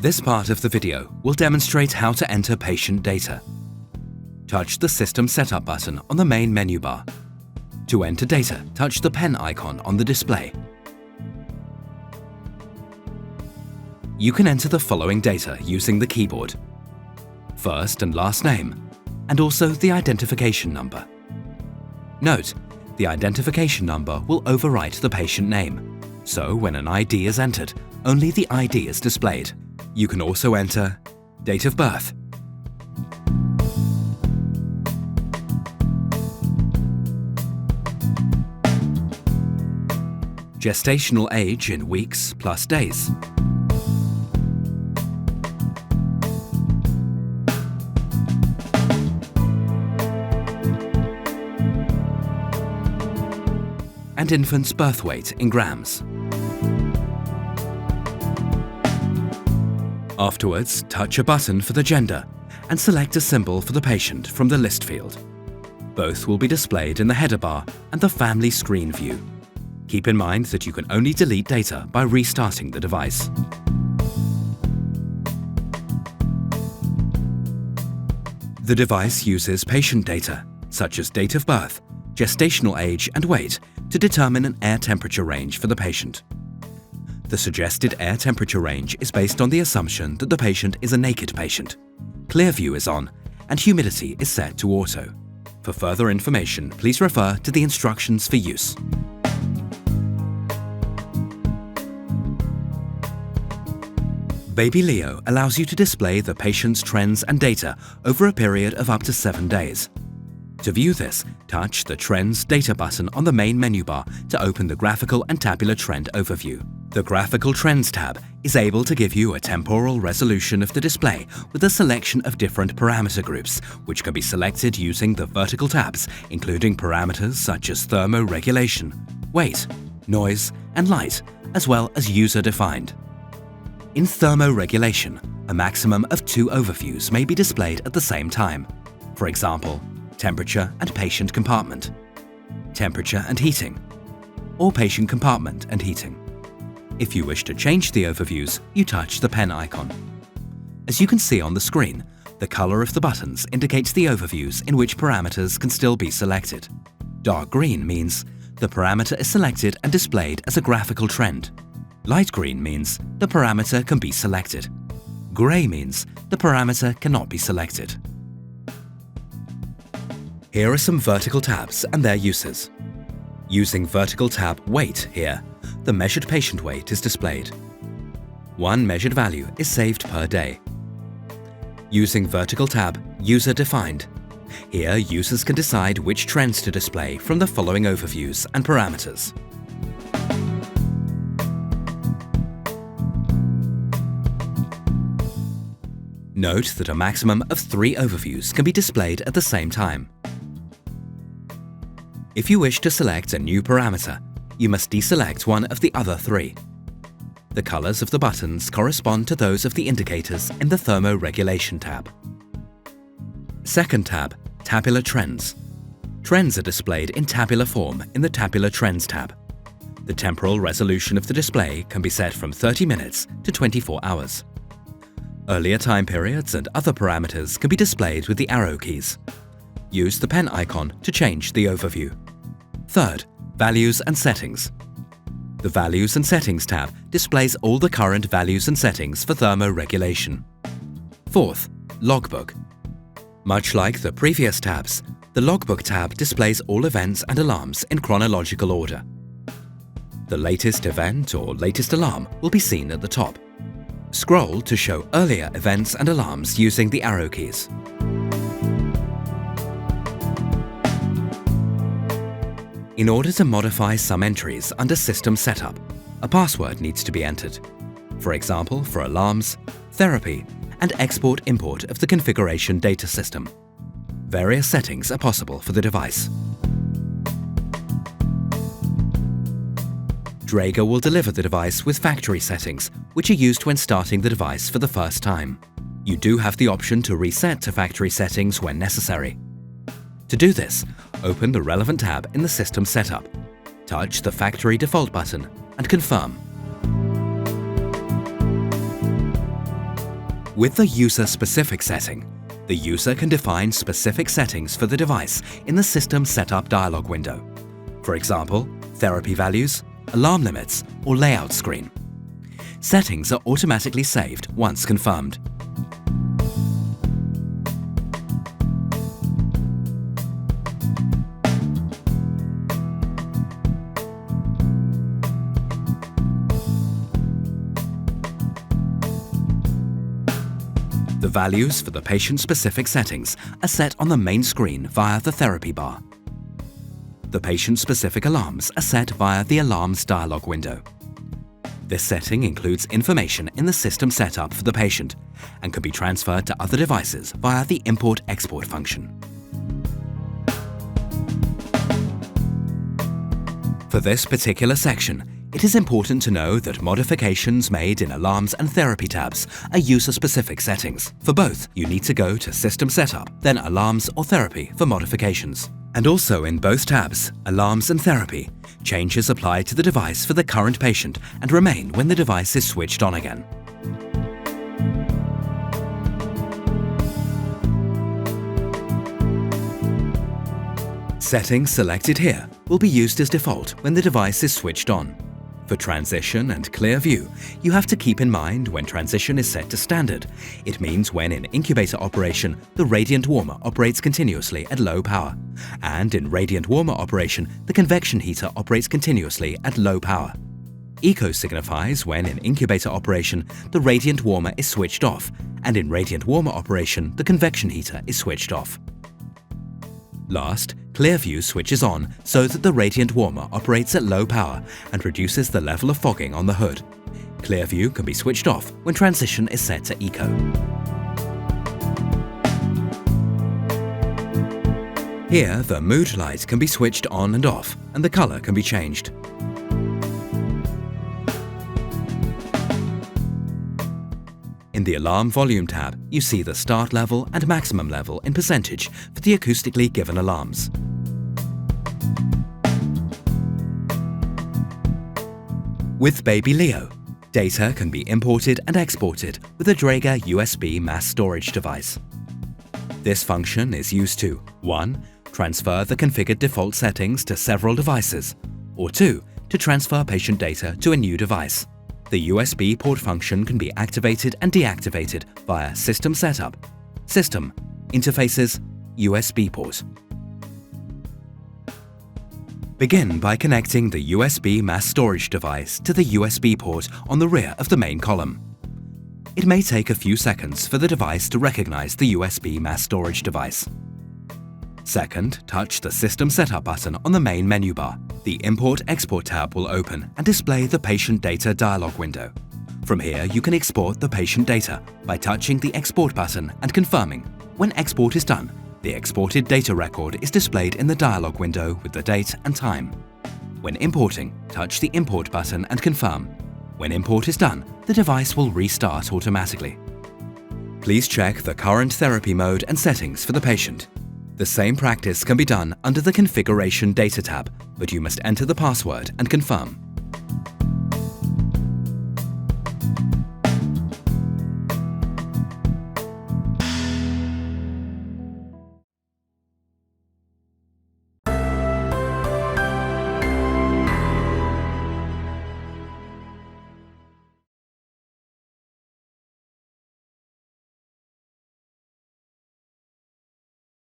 This part of the video will demonstrate how to enter patient data. Touch the System Setup button on the main menu bar. To enter data, touch the pen icon on the display. You can enter the following data using the keyboard: first and last name, and also the identification number. Note, the identification number will overwrite the patient name, so when an ID is entered, only the ID is displayed. You can also enter date of birth, gestational age in weeks plus days, and infant's birth weight in grams. Afterwards, touch a button for the gender and select a symbol for the patient from the list field. Both will be displayed in the header bar and the family screen view. Keep in mind that you can only delete data by restarting the device. The device uses patient data, such as date of birth, gestational age and weight, to determine an air temperature range for the patient. The suggested air temperature range is based on the assumption that the patient is a naked patient. Clear view is on, and humidity is set to auto. For further information, please refer to the instructions for use. Babyleo allows you to display the patient's trends and data over a period of up to 7 days. To view this, touch the Trends Data button on the main menu bar to open the Graphical and Tabular Trend overview. The Graphical Trends tab is able to give you a temporal resolution of the display with a selection of different parameter groups, which can be selected using the vertical tabs, including parameters such as thermoregulation, weight, noise, and light, as well as user-defined. In thermoregulation, a maximum of 2 overviews may be displayed at the same time. For example, temperature and patient compartment, temperature and heating, or patient compartment and heating. If you wish to change the overviews, you touch the pen icon. As you can see on the screen, the color of the buttons indicates the overviews in which parameters can still be selected. Dark green means the parameter is selected and displayed as a graphical trend. Light green means the parameter can be selected. Gray means the parameter cannot be selected. Here are some vertical tabs and their uses. Using vertical tab Weight here, the measured patient weight is displayed. One measured value is saved per day. Using vertical tab User Defined, here users can decide which trends to display from the following overviews and parameters. Note that a maximum of 3 overviews can be displayed at the same time. If you wish to select a new parameter, you must deselect one of the other 3. The colors of the buttons correspond to those of the indicators in the Thermoregulation tab. Second tab, Tabular Trends. Trends are displayed in tabular form in the Tabular Trends tab. The temporal resolution of the display can be set from 30 minutes to 24 hours. Earlier time periods and other parameters can be displayed with the arrow keys. Use the pen icon to change the overview. Third, Values and Settings. The Values and Settings tab displays all the current values and settings for thermoregulation. Fourth, Logbook. Much like the previous tabs, the Logbook tab displays all events and alarms in chronological order. The latest event or latest alarm will be seen at the top. Scroll to show earlier events and alarms using the arrow keys. In order to modify some entries under System Setup, a password needs to be entered. For example, for alarms, therapy, and export-import of the configuration data system. Various settings are possible for the device. Dräger will deliver the device with factory settings, which are used when starting the device for the first time. You do have the option to reset to factory settings when necessary. To do this, open the relevant tab in the System Setup, touch the Factory Default button and confirm. With the user-specific setting, the user can define specific settings for the device in the System Setup dialog window. For example, therapy values, alarm limits, or layout screen. Settings are automatically saved once confirmed. The values for the patient-specific settings are set on the main screen via the therapy bar. The patient-specific alarms are set via the Alarms dialog window. This setting includes information in the system setup for the patient and can be transferred to other devices via the Import-Export function. For this particular section, it is important to know that modifications made in Alarms and Therapy tabs are user-specific settings. For both, you need to go to System Setup, then Alarms or Therapy for modifications. And also in both tabs, Alarms and Therapy, changes apply to the device for the current patient and remain when the device is switched on again. Settings selected here will be used as default when the device is switched on. For transition and clear view, you have to keep in mind when transition is set to standard. It means when in incubator operation, the radiant warmer operates continuously at low power. And in radiant warmer operation, the convection heater operates continuously at low power. Eco signifies when in incubator operation, the radiant warmer is switched off, and in radiant warmer operation, the convection heater is switched off. Last, clear view switches on so that the radiant warmer operates at low power and reduces the level of fogging on the hood. Clear view can be switched off when transition is set to eco. Here, the mood light can be switched on and off, and the color can be changed. In the Alarm Volume tab, you see the start level and maximum level in percentage for the acoustically given alarms. With Babyleo, data can be imported and exported with a Dräger USB mass storage device. This function is used to 1. Transfer the configured default settings to several devices, or 2. To transfer patient data to a new device. The USB port function can be activated and deactivated via System Setup, System, Interfaces, USB port. Begin by connecting the USB mass storage device to the USB port on the rear of the main column. It may take a few seconds for the device to recognize the USB mass storage device. Second, touch the System Setup button on the main menu bar. The Import-Export tab will open and display the Patient Data dialog window. From here, you can export the patient data by touching the Export button and confirming. When export is done, the exported data record is displayed in the dialog window with the date and time. When importing, touch the Import button and confirm. When import is done, the device will restart automatically. Please check the current therapy mode and settings for the patient. The same practice can be done under the Configuration Data tab, but you must enter the password and confirm.